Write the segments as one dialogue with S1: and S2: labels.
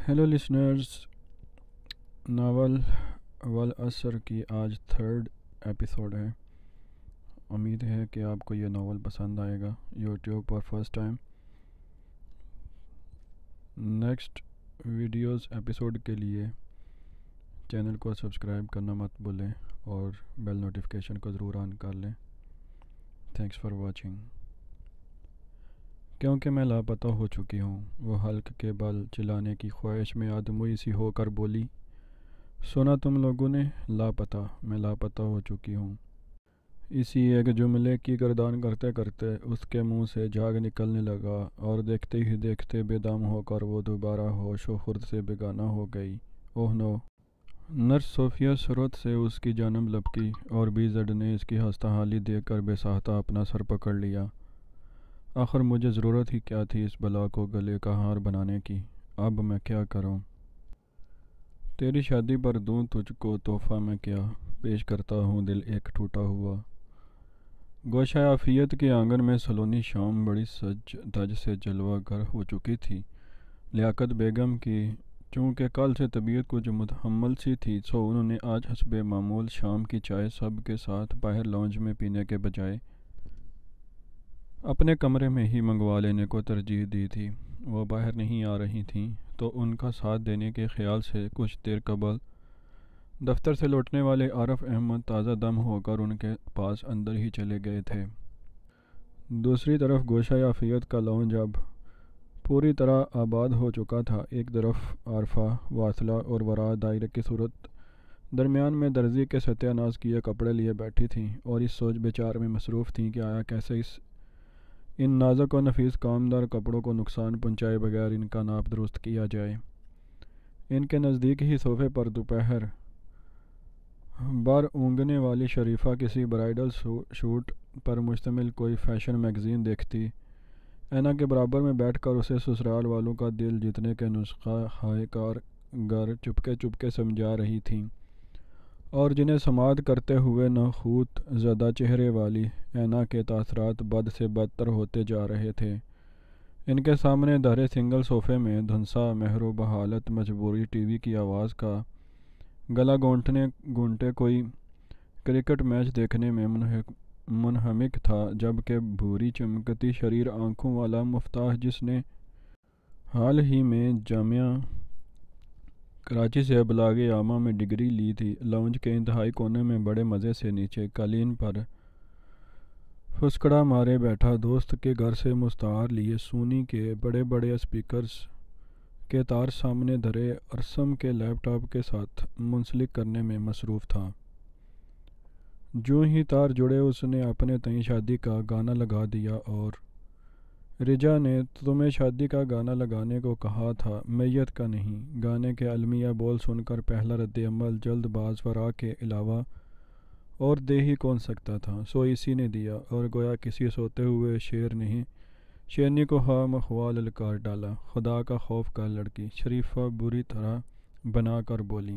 S1: Hello listeners, novel والعصر کی آج 3rd ایپیسوڈ ہے۔ امید ہے کہ آپ کو یہ ناول پسند آئے گا۔ یوٹیوب پر first time next videos episode کے لیے چینل کو سبسکرائب کرنا مت بھولیں اور بیل نوٹیفیکیشن کو ضرور آن کر لیں۔ Thanks for watching. کیونکہ میں لاپتہ ہو چکی ہوں، وہ حلق کے بل چلانے کی خواہش میں آدموئی سی ہو کر بولی۔ سنا تم لوگوں نے؟ لاپتہ، میں لاپتہ ہو چکی ہوں۔ اسی ایک جملے کی گردان کرتے کرتے اس کے منہ سے جھاگ نکلنے لگا اور دیکھتے ہی دیکھتے بے دم ہو کر وہ دوبارہ ہوش و خرد سے بیگانہ ہو گئی۔ اوہ نو! نرس صوفیہ سرعت سے اس کی جانب لپکی اور بیزڈ نے اس کی خستہ حالی دیکھ کر بے ساختہ اپنا سر پکڑ لیا۔ آخر مجھے ضرورت ہی کیا تھی اس بلا کو گلے کا ہار بنانے کی؟ اب میں کیا کروں؟ تیری شادی پر دوں تجھ کو تحفہ میں کیا پیش کرتا ہوں دل ایک ٹوٹا ہوا۔ گوشہ عافیت کے آنگن میں سلونی شام بڑی سج دھج سے جلوہ گر ہو چکی تھی۔ لیاقت بیگم کی چونکہ کل سے طبیعت کچھ متحمل سی تھی، سو انہوں نے آج حسب معمول شام کی چائے سب کے ساتھ باہر لاؤنج میں پینے کے بجائے اپنے کمرے میں ہی منگوا لینے کو ترجیح دی تھی۔ وہ باہر نہیں آ رہی تھیں تو ان کا ساتھ دینے کے خیال سے کچھ دیر قبل دفتر سے لوٹنے والے عارف احمد تازہ دم ہو کر ان کے پاس اندر ہی چلے گئے تھے۔ دوسری طرف گوشہ عافیت کا لاؤنج اب پوری طرح آباد ہو چکا تھا۔ ایک طرف عارفہ واصلہ اور ورا دائرے کی صورت درمیان میں درزی کے ستیہ ناز کیے کپڑے لیے بیٹھی تھیں اور اس سوچ بچار میں مصروف تھیں کہ آیا کیسے ان نازک و نفیس کامدار کپڑوں کو نقصان پہنچائے بغیر ان کا ناپ درست کیا جائے۔ ان کے نزدیک ہی صوفے پر دوپہر بار اونگنے والی شریفہ کسی برائیڈل شوٹ پر مشتمل کوئی فیشن میگزین دیکھتی، اینا کے برابر میں بیٹھ کر اسے سسرال والوں کا دل جیتنے کے نسخہ ہائے کار گر چپکے چپکے سمجھا رہی تھیں، اور جنہیں سماعت کرتے ہوئے نخوت زدہ چہرے والی اینا کے تاثرات بد سے بدتر ہوتے جا رہے تھے۔ ان کے سامنے دھرے سنگل صوفے میں دھنسا مہرو بحالت مجبوری ٹی وی کی آواز کا گلا گھونٹے کوئی کرکٹ میچ دیکھنے میں منہمک تھا، جبکہ بھوری چمکتی شریر آنکھوں والا مفتاح جس نے حال ہی میں جامعہ کراچی سے ابلاغ عامہ میں ڈگری لی تھی، لاؤنج کے انتہائی کونے میں بڑے مزے سے نیچے قالین پر پھسکڑا مارے بیٹھا دوست کے گھر سے مستعار لیے سونی کے بڑے بڑے اسپیکرز کے تار سامنے دھرے ارسم کے لیپ ٹاپ کے ساتھ منسلک کرنے میں مصروف تھا۔ جوں ہی تار جڑے اس نے اپنے تئیں شادی کا گانا لگا دیا اور رجا نے تمہیں شادی کا گانا لگانے کو کہا تھا، میت کا نہیں۔ گانے کے المیہ بول سن کر پہلا رد عمل جلد باز ورا کے علاوہ اور دے ہی کون سکتا تھا، سو اسی نے دیا، اور گویا کسی سوتے ہوئے شیر نے شیرنی کو خواہ مخواہ للکار ڈالا۔ خدا کا خوف کر لڑکی، شریفہ بری طرح بنا کر بولی۔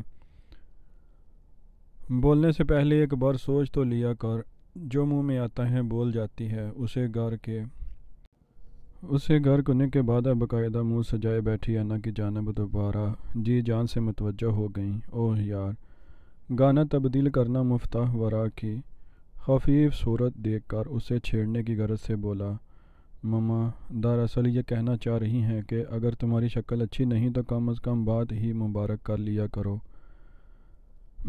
S1: بولنے سے پہلے ایک بار سوچ تو لیا کر، جو منہ میں آتا ہے بول جاتی ہے۔ اسے گھر کرنے کے بعد باقاعدہ منہ سجائے بیٹھی اینا کی جانب دوبارہ جی جان سے متوجہ ہو گئیں۔ اوہ یار! گانا تبدیل کرنا مفتاح ورا کی خفیف صورت دیکھ کر اسے چھیڑنے کی غرض سے بولا، مما دراصل یہ کہنا چاہ رہی ہیں کہ اگر تمہاری شکل اچھی نہیں تو کم از کم بات ہی مبارک کر لیا کرو۔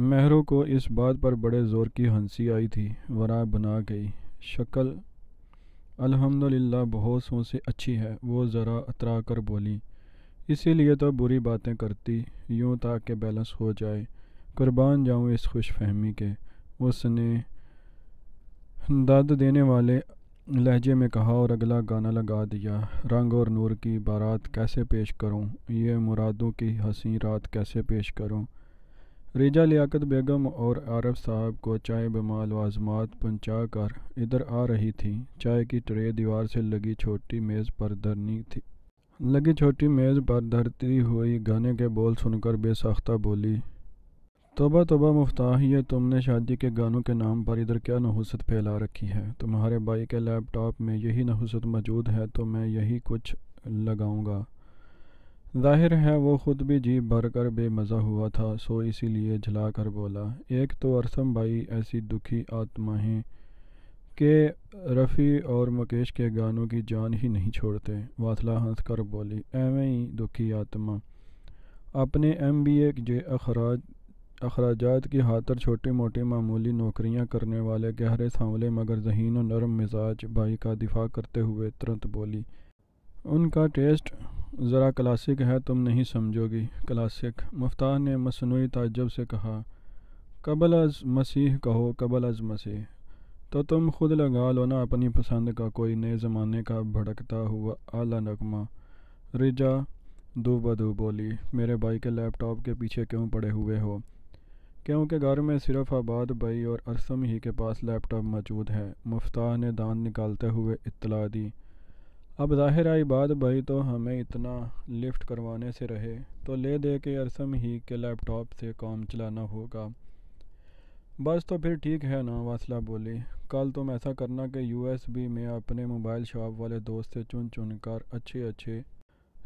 S1: مہرو کو اس بات پر بڑے زور کی ہنسی آئی تھی۔ ورا بنا گئی۔ شکل الحمدللہ بہت سو سے اچھی ہے، وہ ذرا اترا کر بولی، اسی لیے تو بری باتیں کرتی یوں تاکہ بیلنس ہو جائے۔ قربان جاؤں اس خوش فہمی کے، اس نے داد دینے والے لہجے میں کہا اور اگلا گانا لگا دیا۔ رنگ اور نور کی بارات کیسے پیش کروں، یہ مرادوں کی حسین رات کیسے پیش کروں۔ ریجا لیاقت بیگم اور عارف صاحب کو چائے بما لوازمات پہنچا کر ادھر آ رہی تھی۔ چائے کی ٹرے دیوار سے لگی چھوٹی میز پر دھرتی ہوئی گانے کے بول سن کر بے ساختہ بولی، توبہ توبہ مفتاح، یہ تم نے شادی کے گانوں کے نام پر ادھر کیا نحوست پھیلا رکھی ہے؟ تمہارے بھائی کے لیپ ٹاپ میں یہی نحوست موجود ہے تو میں یہی کچھ لگاؤں گا۔ ظاہر ہے وہ خود بھی جی بھر کر بے مزہ ہوا تھا، سو اسی لیے جھلا کر بولا، ایک تو ارسم بھائی ایسی دکھی آتما ہیں کہ رفیع اور مکیش کے گانوں کی جان ہی نہیں چھوڑتے۔ واصلہ ہنس کر بولی، ایویں ہی دکھی آتما، اپنے ایم بی اے کے اخراجات کی خاطر چھوٹی موٹی معمولی نوکریاں کرنے والے گہرے سانولے مگر ذہین و نرم مزاج بھائی کا دفاع کرتے ہوئے ترنت بولی، ان کا ٹیسٹ ذرا کلاسک ہے، تم نہیں سمجھو گی۔ کلاسک؟ مفتاح نے مصنوعی تعجب سے کہا، قبل از مسیح کہو، قبل از مسیح؟ تو تم خود لگا لو نا اپنی پسند کا کوئی نئے زمانے کا بھڑکتا ہوا اعلیٰ نغمہ۔ رجا دو بدو بولی، میرے بھائی کے لیپ ٹاپ کے پیچھے کیوں پڑے ہوئے ہو؟ کیونکہ گھر میں صرف آباد بھائی اور ارسم ہی کے پاس لیپ ٹاپ موجود ہے، مفتاح نے دانت نکالتے ہوئے اطلاع دی۔ اب ظاہر آئی بات، بھائی تو ہمیں اتنا لفٹ کروانے سے رہے تو لے دے کے ارسم ہی کے لیپ ٹاپ سے کام چلانا ہوگا۔ بس تو پھر ٹھیک ہے نا، واصلہ بولی، کل تم ایسا کرنا کہ یو ایس بی میں اپنے موبائل شاپ والے دوست سے چن کر اچھے اچھے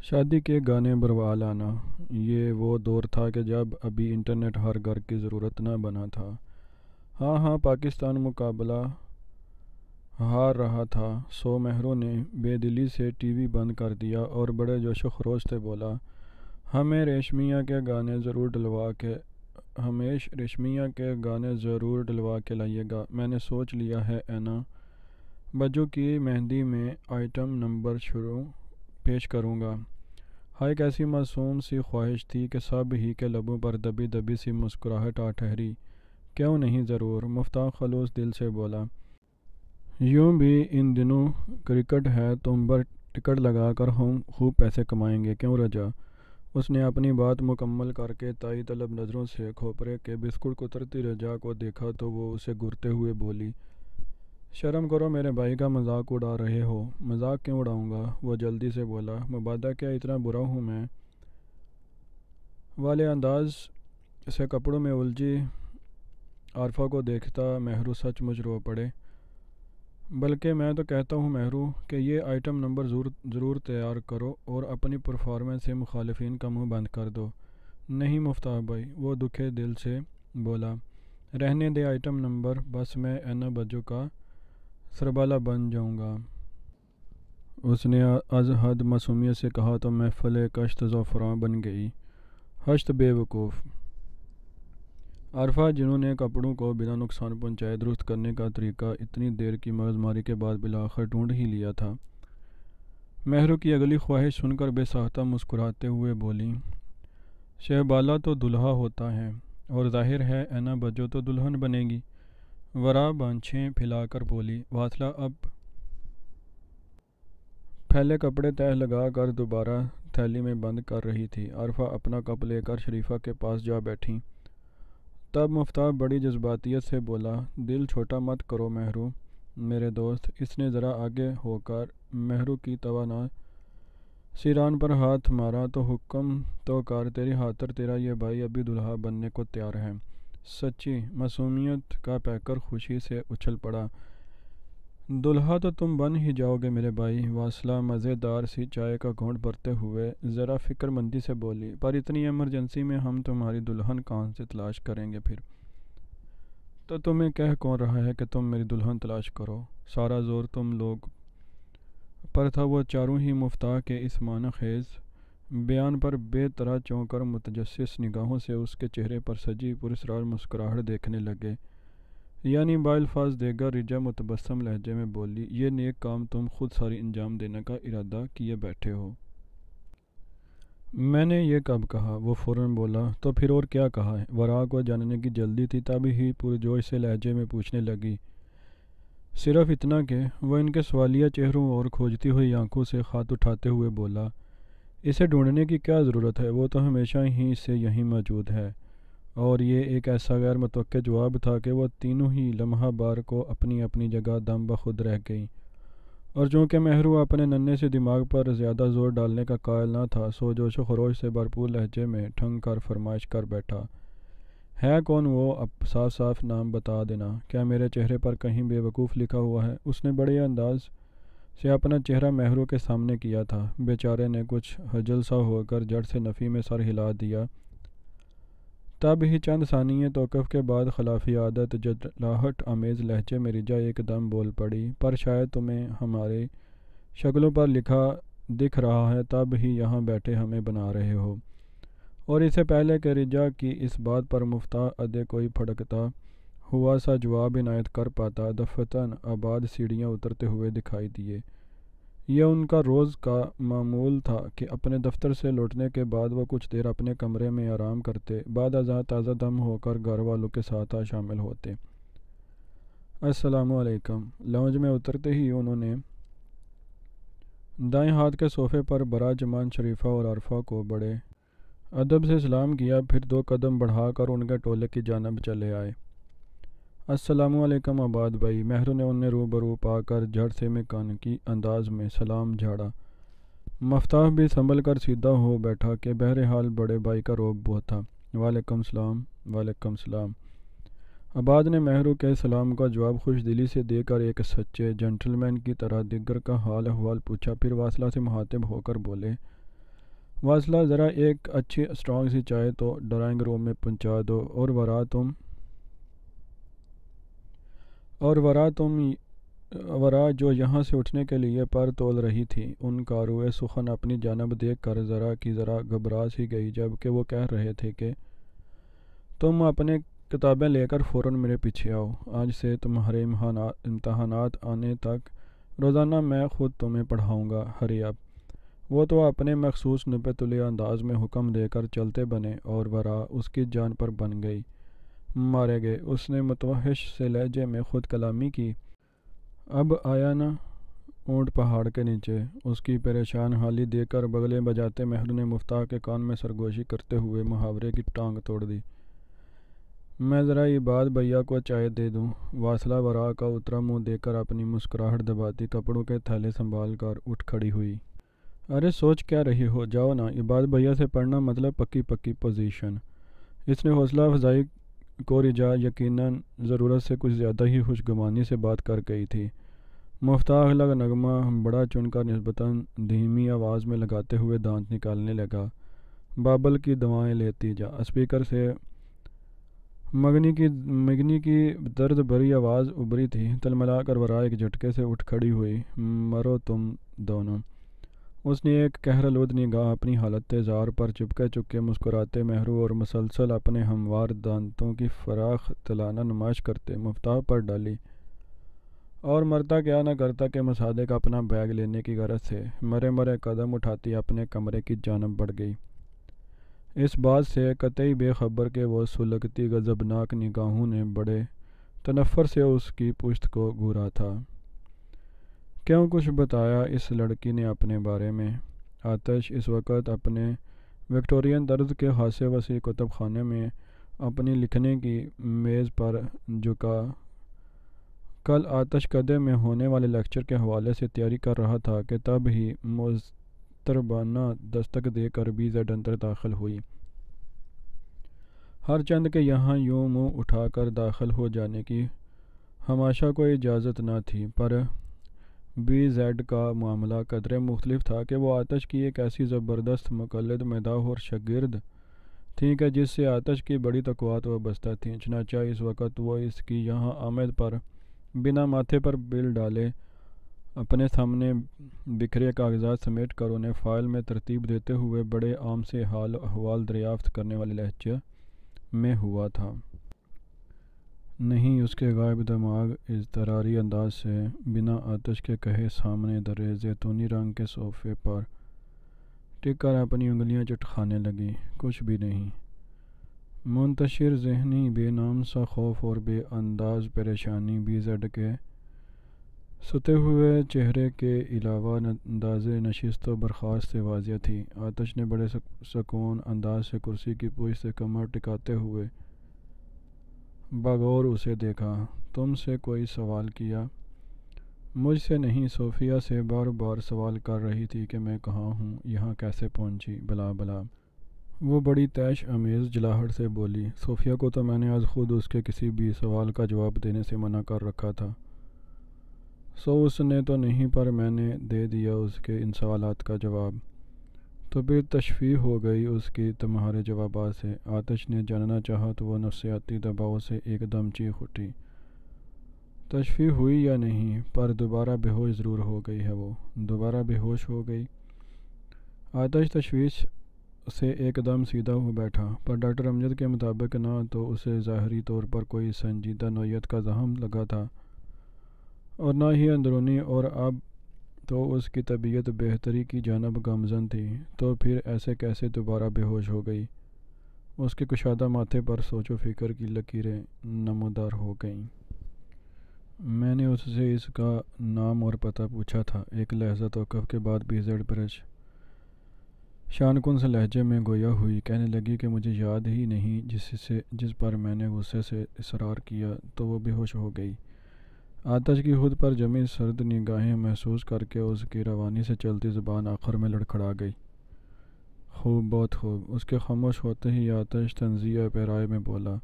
S1: شادی کے گانے بھروا لانا۔ یہ وہ دور تھا کہ جب ابھی انٹرنیٹ ہر گھر کی ضرورت نہ بنا تھا۔ ہاں ہاں، پاکستان مقابلہ ہار رہا تھا، سو مہرو نے بے دلی سے ٹی وی بند کر دیا اور بڑے جوش و خروش سے بولا، ہمیں ریشمیہ کے گانے ضرور ڈلوا کے لائیے گا۔ میں نے سوچ لیا ہے اینا بجو کی مہندی میں آئٹم نمبر پیش کروں گا۔ ہائے کیسی معصوم سی خواہش تھی کہ سب ہی کے لبوں پر دبی دبی سی مسکراہٹ آ ٹھہری۔ کیوں نہیں، ضرور، مفتاح خلوص دل سے بولا۔ یوں بھی ان دنوں کرکٹ ہے، تم پر ٹکٹ لگا کر ہم خوب پیسے کمائیں گے، کیوں رجا؟ اس نے اپنی بات مکمل کر کے تائید طلب نظروں سے کھوپرے کے بسکٹ کترتی رجا کو دیکھا تو وہ اسے گھورتے ہوئے بولی، شرم کرو، میرے بھائی کا مذاق اڑا رہے ہو۔ مذاق کیوں اڑاؤں گا؟ وہ جلدی سے بولا، مبادہ کیا اتنا برا ہوں میں؟ والے انداز سے کپڑوں میں الجھی عارفہ کو دیکھتا مہرو سچ مچ رو پڑے۔ بلکہ میں تو کہتا ہوں مہرو کہ یہ آئٹم نمبر ضرور تیار کرو اور اپنی پرفارمنس سے مخالفین کا منہ بند کر دو۔ نہیں مفتاح بھائی، وہ دکھے دل سے بولا، رہنے دے آئٹم نمبر، بس میں اینا بجو کا سربالہ بن جاؤں گا۔ اس نے از حد معصومیت سے کہا تو محفل کشت زعفراں بن گئی۔ ہشت بے وقوف عارفہ، جنہوں نے کپڑوں کو بنا نقصان پہنچائے درست کرنے کا طریقہ اتنی دیر کی مغز ماری کے بعد بالآخر ڈھونڈ ہی لیا تھا، مہرو کی اگلی خواہش سن کر بے ساختہ مسکراتے ہوئے بولی، شہبالہ تو دلہا ہوتا ہے اور ظاہر ہے اینا بجو تو دلہن بنے گی۔ ورا بانچھیں پھیلا کر بولی۔ واصلہ اب پھیلے کپڑے تہہ لگا کر دوبارہ تھیلی میں بند کر رہی تھی۔ عارفہ اپنا کپ لے کر شریفہ کے پاس جا بیٹھیں۔ تب مفتاح بڑی جذباتیت سے بولا، دل چھوٹا مت کرو مہرو میرے دوست۔ اس نے ذرا آگے ہو کر مہرو کی توانا سیران پر ہاتھ مارا، تو حکم تو کر، تیری خاطر تیرا یہ بھائی ابھی دلہا بننے کو تیار ہے۔ سچی؟ معصومیت کا پیکر خوشی سے اچھل پڑا۔ دلہا تو تم بن ہی جاؤ گے میرے بھائی۔ واصلہ مزے دار سی چائے کا گھونٹ بھرتے ہوئے ذرا فکر مندی سے بولی، پر اتنی ایمرجنسی میں ہم تمہاری دلہن کہاں سے تلاش کریں گے پھر؟ تو تمہیں کہہ کون رہا ہے کہ تم میری دلہن تلاش کرو؟ سارا زور تم لوگ پر تھا۔ وہ چاروں ہی مفتاح کے اس معنی خیز بیان پر بے طرح چونک کر متجسس نگاہوں سے اس کے چہرے پر سجی پراسرار مسکراہٹ دیکھنے لگے۔ یعنی بالفاظ دیگر رجا متبسم لہجے میں بولی، یہ نیک کام تم خود ساری انجام دینے کا ارادہ کیے بیٹھے ہو؟ میں نے یہ کب کہا؟ وہ فوراً بولا، تو پھر اور کیا کہا ہے؟ ورا کو جاننے کی جلدی تھی، تب ہی پرجوش سے لہجے میں پوچھنے لگی، صرف اتنا کہ وہ ان کے سوالیہ چہروں اور کھوجتی ہوئی آنکھوں سے خط اٹھاتے ہوئے بولا، اسے ڈھونڈنے کی کیا ضرورت ہے؟ وہ تو ہمیشہ ہی سے یہیں موجود ہے۔ اور یہ ایک ایسا غیر متوقع جواب تھا کہ وہ تینوں ہی لمحہ بار کو اپنی اپنی جگہ دم بخود رہ گئیں، اور چونکہ مہرو اپنے ننھے سے دماغ پر زیادہ زور ڈالنے کا قائل نہ تھا، سو جوش و خروش سے بھرپور لہجے میں ٹھنگ کر فرمائش کر بیٹھا، ہے کون وہ؟ اب صاف صاف نام بتا دینا، کیا میرے چہرے پر کہیں بے وقوف لکھا ہوا ہے؟ اس نے بڑے انداز سے اپنا چہرہ مہرو کے سامنے کیا تھا۔ بیچارے نے کچھ خجل سا ہو کر جڑ سے نفی میں سر ہلا دیا۔ تب ہی چند ثانیے توقف کے بعد خلافی عادت جلاہٹ آمیز لہجے میں رجا ایک دم بول پڑی، پر شاید تمہیں ہماری شکلوں پر لکھا دکھ رہا ہے، تب ہی یہاں بیٹھے ہمیں بنا رہے ہو۔ اور اس سے پہلے کہ رجا کی اس بات پر مفتاح ادے کوئی پھڑکتا ہوا سا جواب عنایت کر پاتا، دفعتاً آباد سیڑھیاں اترتے ہوئے دکھائی دیے۔ یہ ان کا روز کا معمول تھا کہ اپنے دفتر سے لوٹنے کے بعد وہ کچھ دیر اپنے کمرے میں آرام کرتے، بعد ازاں تازہ دم ہو کر گھر والوں کے ساتھ شامل ہوتے۔ السلام علیکم۔ لاؤنج میں اترتے ہی انہوں نے دائیں ہاتھ کے صوفے پر براجمان شریفہ اور عارفہ کو بڑے ادب سے سلام کیا، پھر 2 قدم بڑھا کر ان کے ٹولے کی جانب چلے آئے۔ السلام علیکم آباد بھائی۔ مہرو نے انہیں روبرو پا کر جھٹ سے میکانیکی انداز میں سلام جھاڑا۔ مفتاح بھی سنبھل کر سیدھا ہو بیٹھا کہ بہرحال بڑے بھائی کا روب بہت تھا۔ وعلیکم السلام۔ وعلیکم السلام۔ آباد نے مہرو کے سلام کا جواب خوش دلی سے دے کر ایک سچے جنٹلمین کی طرح دیگر کا حال احوال پوچھا، پھر واصلہ سے مخاطب ہو کر بولے، واصلہ ذرا ایک اچھی اسٹرانگ سی چائے تو ڈرائنگ روم میں پہنچا دو، اور ورا جو یہاں سے اٹھنے کے لیے پر تول رہی تھی، ان کا روئے سخن اپنی جانب دیکھ کر ذرا گھبرا سی گئی، جبکہ وہ کہہ رہے تھے کہ تم اپنے کتابیں لے کر فوراً میرے پیچھے آؤ، آج سے تمہارے امتحانات آنے تک روزانہ میں خود تمہیں پڑھاؤں گا، ہری اپ۔ وہ تو اپنے مخصوص نپے تلے انداز میں حکم دے کر چلتے بنے اور ورا اس کی جان پر بن گئی۔ مارے گئے، اس نے متوحش سے لہجے میں خود کلامی کی۔ اب آیا نا اونٹ پہاڑ کے نیچے؟ اس کی پریشان حالی دیکھ کر بغلے بجاتے مہر نے مفتاح کے کان میں سرگوشی کرتے ہوئے محاورے کی ٹانگ توڑ دی۔ میں ذرا عباد بھیا کو چائے دے دوں؟ واصلہ ورا کا اترا منہ دیکھ کر اپنی مسکراہٹ دباتی کپڑوں کے تھیلے سنبھال کر اٹھ کھڑی ہوئی۔ ارے سوچ کیا رہی ہو، جاؤ نا، عباد بھیا سے پڑھنا مطلب پکی پوزیشن۔ اس نے حوصلہ افزائی کو رجا یقیناً ضرورت سے کچھ زیادہ ہی خوشگوانی سے بات کر گئی تھی۔ مفتاح الگ نغمہ بڑا چن کر نسبتاً دھیمی آواز میں لگاتے ہوئے دانت نکالنے لگا۔ بابل کی دوائیں لیتی جا۔ اسپیکر سے مگنی کی درد بھری آواز ابری تھی۔ تلملا کر ورا ایک جھٹکے سے اٹھ کھڑی ہوئی۔ مرو تم دونوں۔ اس نے ایک قہرآلود نگاہ اپنی حالت اظہار پر چپکے مسکراتے مہرو اور مسلسل اپنے ہموار دانتوں کی فراخ تلانہ نمائش کرتے مفتاح پر ڈالی، اور مرتا کیا نہ کرتا کہ مصادق اپنا بیگ لینے کی غرض سے مرے قدم اٹھاتی اپنے کمرے کی جانب بڑھ گئی، اس بات سے قطعی بے خبر کہ وہ سلگتی غضبناک نگاہوں نے بڑے تنفر سے اس کی پشت کو گھورا تھا۔ کیوں کچھ بتایا اس لڑکی نے اپنے بارے میں؟ آتش اس وقت اپنے وکٹورین طرز کے خاصے وسیع کتب خانے میں اپنی لکھنے کی میز پر جھکا کل آتش کدے میں ہونے والے لیکچر کے حوالے سے تیاری کر رہا تھا کہ تب ہی مضطربانہ دستک دے کر BZ اندر داخل ہوئی۔ ہر چند کے یہاں یوں منہ اٹھا کر داخل ہو جانے کی ہماشا کوئی اجازت نہ تھی، پر BZ کا معاملہ قدرے مختلف تھا کہ وہ آتش کی ایک ایسی زبردست مقلد مداح اور شاگرد تھیں کہ جس سے آتش کی بڑی توقعات وابستہ تھیں۔ چنانچہ اس وقت وہ اس کی یہاں آمد پر بنا ماتھے پر بل ڈالے اپنے سامنے بکھرے کاغذات سمیٹ کر انہیں فائل میں ترتیب دیتے ہوئے بڑے عام سے حال احوال دریافت کرنے والے لہجے میں ہوا تھا۔ نہیں، اس کے غائب دماغ اضطراری انداز سے بنا آتش کے کہے سامنے درے زیتونی رنگ کے صوفے پر ٹک کر اپنی انگلیاں چٹکانے لگی۔ کچھ بھی نہیں۔ منتشر ذہنی بے نام سا خوف اور بے انداز پریشانی BZ کے ستے ہوئے چہرے کے علاوہ انداز نشست و برخاست سے واضح تھی۔ آتش نے بڑے سکون انداز سے کرسی کی پشت سے کمر ٹکاتے ہوئے بغور اسے دیکھا۔ تم سے کوئی سوال کیا؟ مجھ سے نہیں، صوفیہ سے بار بار سوال کر رہی تھی کہ میں کہاں ہوں، یہاں کیسے پہنچی، بلا بلا۔ وہ بڑی طیش آمیز جلاہٹ سے بولی۔ صوفیہ کو تو میں نے آج خود اس کے کسی بھی سوال کا جواب دینے سے منع کر رکھا تھا۔ سو اس نے تو نہیں، پر میں نے دے دیا اس کے ان سوالات کا جواب۔ تو پھر تشفیع ہو گئی اس کی تمہارے جوابات سے؟ آتش نے جاننا چاہا تو وہ نفسیاتی دباؤ سے ایک دم چیخ اٹھی۔ تشفیع ہوئی یا نہیں، پر دوبارہ بے ہوش ضرور ہو گئی ہے۔ وہ دوبارہ بے ہوش ہو گئی۔ آتش تشویش سے ایک دم سیدھا ہو بیٹھا، پر ڈاکٹر امجد کے مطابق نہ تو اسے ظاہری طور پر کوئی سنجیدہ نوعیت کا زخم لگا تھا اور نہ ہی اندرونی، اور اب تو اس کی طبیعت بہتری کی جانب گامزن تھی۔ تو پھر ایسے کیسے دوبارہ بے ہوش ہو گئی؟ اس کے کشادہ ماتھے پر سوچ و فکر کی لکیریں نمودار ہو گئیں۔ میں نے اس سے اس کا نام اور پتہ پوچھا تھا۔ ایک لحظہ توقف کے بعد بیزڈ برش شان کن سے لہجے میں گویا ہوئی کہنے لگی کہ مجھے یاد ہی نہیں، جس پر میں نے غصے سے اصرار کیا تو وہ بے ہوش ہو گئی۔ آتش کی خود پر جمی سرد نگاہیں محسوس کر کے اس کی روانی سے چلتی زبان آخر میں لڑکھڑا گئی۔ خوب، بہت خوب۔ اس کے خاموش ہوتے ہی آتش تنزیہ پیرائے میں بولا۔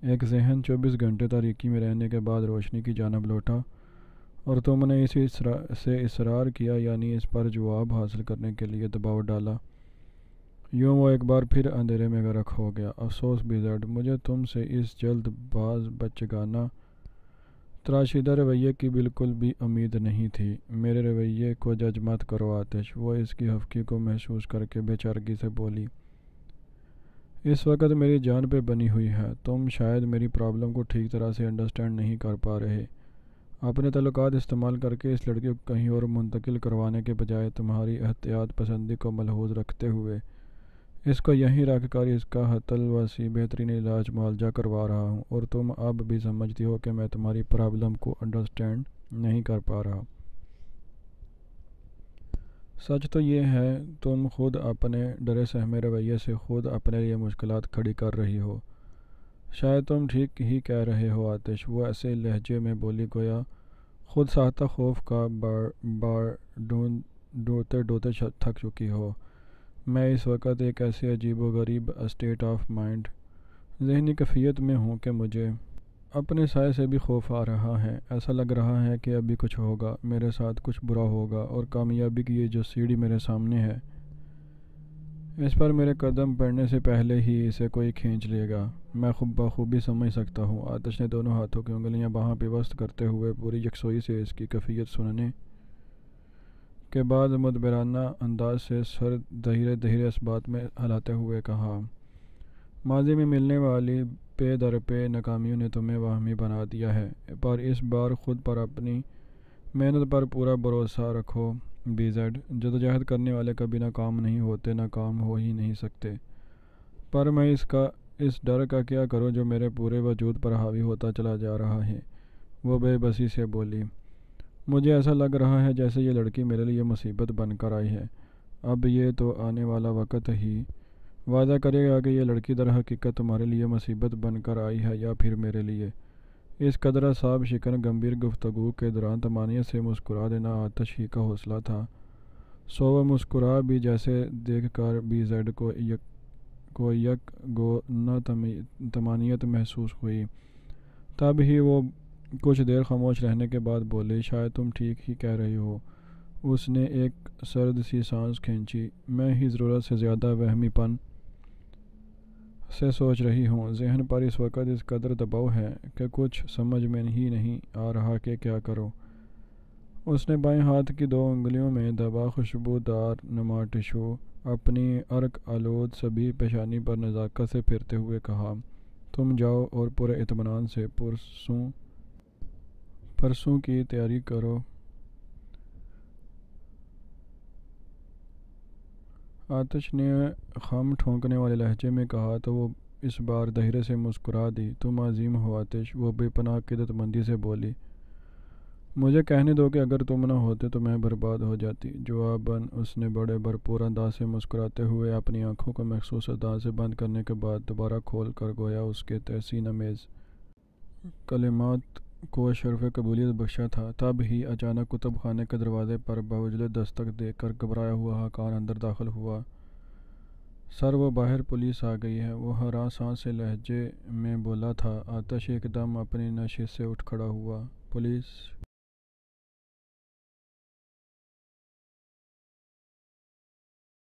S1: ایک ذہن 24 گھنٹے تاریکی میں رہنے کے بعد روشنی کی جانب لوٹا، اور تم نے اسی سے اصرار کیا، یعنی اس پر جواب حاصل کرنے کے لیے دباؤ ڈالا۔ یوں وہ ایک بار پھر اندھیرے میں غرق ہو گیا۔ افسوس بیزڈ، مجھے تم سے اس جلد باز بچگانہ تراشیدہ رویے کی بالکل بھی امید نہیں تھی۔ میرے رویے کو جج مت کرو آتش، وہ اس کی خفگی کو محسوس کر کے بے چارگی سے بولی۔ اس وقت میری جان پہ بنی ہوئی ہے۔ تم شاید میری پرابلم کو ٹھیک طرح سے انڈرسٹینڈ نہیں کر پا رہے۔ اپنے تعلقات استعمال کر کے اس لڑکی کو کہیں اور منتقل کروانے کے بجائے تمہاری احتیاط پسندی کو ملحوظ رکھتے ہوئے اس کو یہیں رکھ کر اس کا حتی الوسیع بہترین علاج معالجہ کروا رہا ہوں، اور تم اب بھی سمجھتی ہو کہ میں تمہاری پرابلم کو انڈرسٹینڈ نہیں کر پا رہا۔ سچ تو یہ ہے تم خود اپنے ڈرے سہمے رویے سے خود اپنے لیے مشکلات کھڑی کر رہی ہو۔ شاید تم ٹھیک ہی کہہ رہے ہو آتش، وہ ایسے لہجے میں بولی گویا خود ساختہ خوف کا بار ڈھوتے ڈھوتے تھک چکی ہو۔ میں اس وقت ایک ایسی عجیب و غریب اسٹیٹ آف مائنڈ، ذہنی کیفیت میں ہوں کہ مجھے اپنے سائے سے بھی خوف آ رہا ہے۔ ایسا لگ رہا ہے کہ ابھی کچھ ہوگا، میرے ساتھ کچھ برا ہوگا، اور کامیابی کی یہ جو سیڑھی میرے سامنے ہے، اس پر میرے قدم پڑنے سے پہلے ہی اسے کوئی کھینچ لے گا۔ میں بخوبی سمجھ سکتا ہوں۔ آتش نے دونوں ہاتھوں کی انگلیاں باہم پیوست کرتے ہوئے پوری یکسوئی سے اس کی کیفیت سننے کے بعد مدبرانہ انداز سے سر دھیرے دھیرے اس بات میں ہلاتے ہوئے کہا، ماضی میں ملنے والی پے در پے ناکامیوں نے تمہیں وہمی بنا دیا ہے، پر اس بار خود پر اپنی محنت پر پورا بھروسہ رکھو بیزڈ۔ جدوجہد کرنے والے کبھی ناکام نہیں ہوتے، ناکام ہو ہی نہیں سکتے۔ پر میں اس ڈر کا کیا کروں جو میرے پورے وجود پر حاوی ہوتا چلا جا رہا ہے، وہ بے بسی سے بولی۔ مجھے ایسا لگ رہا ہے جیسے یہ لڑکی میرے لیے مصیبت بن کر آئی ہے۔ اب یہ تو آنے والا وقت ہی وعدہ کرے گا کہ یہ لڑکی در حقیقت تمہارے لیے مصیبت بن کر آئی ہے یا پھر میرے لیے۔ اس قدر اعصاب شکن گمبھیر گفتگو کے دوران طمانینت سے مسکرا دینا آتش ہی کا حوصلہ تھا، سو وہ مسکرا بھی جیسے دیکھ کر بیزڈ کو یک گو نہ طمانینت محسوس ہوئی۔ تب ہی وہ کچھ دیر خاموش رہنے کے بعد بولے، شاید تم ٹھیک ہی کہہ رہی ہو۔ اس نے ایک سرد سی سانس کھینچی۔ میں ہی ضرورت سے زیادہ وہمی پن سے سوچ رہی ہوں۔ ذہن پر اس وقت اس قدر دباؤ ہے کہ کچھ سمجھ میں ہی نہیں آ رہا کہ کیا کروں۔ اس نے بائیں ہاتھ کی 2 انگلیوں میں دبا خوشبودار نما ٹشو اپنی عرق آلود سبھی پیشانی پر نزاکت سے پھیرتے ہوئے کہا، تم جاؤ اور پورے اطمینان سے پرسوں کی تیاری کرو۔ آتش نے خم ٹھونکنے والے لہجے میں کہا تو وہ اس بار دھیرے سے مسکرا دی۔ تم عظیم ہو آتش، وہ بے پناہ عقیدت مندی سے بولی۔ مجھے کہنے دو کہ اگر تم نہ ہوتے تو میں برباد ہو جاتی۔ جواباً اس نے بڑے بھرپور انداز سے مسکراتے ہوئے اپنی آنکھوں کو مخصوص انداز سے بند کرنے کے بعد دوبارہ کھول کر گویا اس کے تحسین آمیز کلمات کو شرف قبولیت بخشا تھا۔ تب ہی اچانک کتب خانے کے دروازے پر باوجود دستک دے کر گھبرایا ہوا حقان اندر داخل ہوا۔ سر، وہ باہر پولیس آ گئی ہے، وہ ہراساں سے لہجے میں بولا تھا۔ آتش ایک دم اپنی نشست سے اٹھ کھڑا ہوا۔ پولیس؟